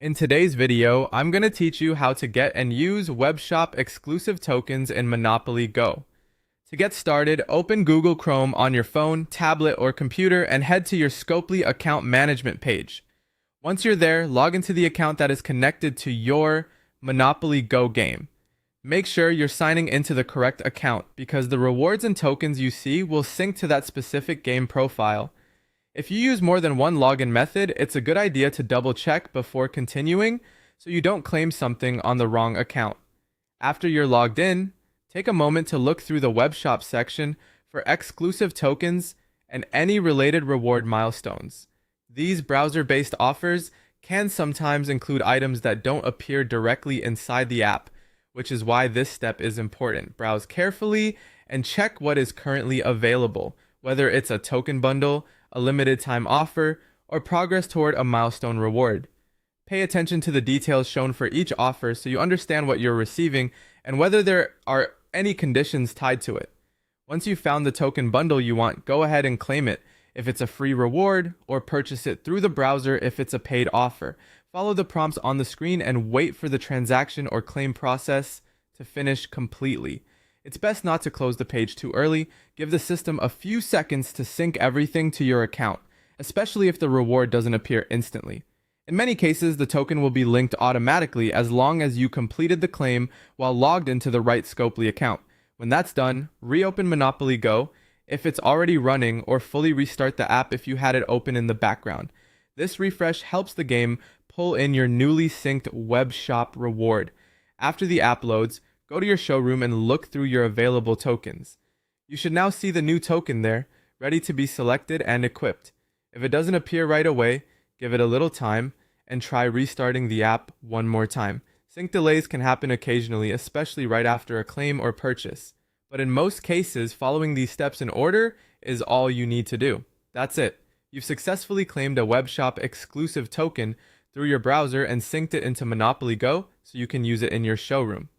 In today's video, I'm going to teach you how to get and use WebShop exclusive tokens in Monopoly Go. To get started, open Google Chrome on your phone, tablet, or computer and head to your Scopely account management page. Once you're there, log into the account that is connected to your Monopoly Go game. Make sure you're signing into the correct account because the rewards and tokens you see will sync to that specific game profile. If you use more than one login method, it's a good idea to double check before continuing so you don't claim something on the wrong account. After you're logged in, take a moment to look through the web shop section for exclusive tokens and any related reward milestones. These browser-based offers can sometimes include items that don't appear directly inside the app, which is why this step is important. Browse carefully and check what is currently available, whether it's a token bundle, a limited time offer, or progress toward a milestone reward. Pay attention to the details shown for each offer so you understand what you're receiving and whether there are any conditions tied to it. Once you've found the token bundle you want, go ahead and claim it if it's a free reward, or purchase it through the browser if it's a paid offer. Follow the prompts on the screen and wait for the transaction or claim process to finish completely. It's best not to close the page too early. Give the system a few seconds to sync everything to your account, especially if the reward doesn't appear instantly. In many cases, the token will be linked automatically as long as you completed the claim while logged into the right Scopely account. When that's done, reopen Monopoly Go if it's already running, or fully restart the app if you had it open in the background. This refresh helps the game pull in your newly synced web shop reward. After the app loads, go to your showroom and look through your available tokens. You should now see the new token there, ready to be selected and equipped. If it doesn't appear right away, give it a little time and try restarting the app one more time. Sync delays can happen occasionally, especially right after a claim or purchase. But in most cases, following these steps in order is all you need to do. That's it. You've successfully claimed a WebShop exclusive token through your browser and synced it into Monopoly Go so you can use it in your showroom.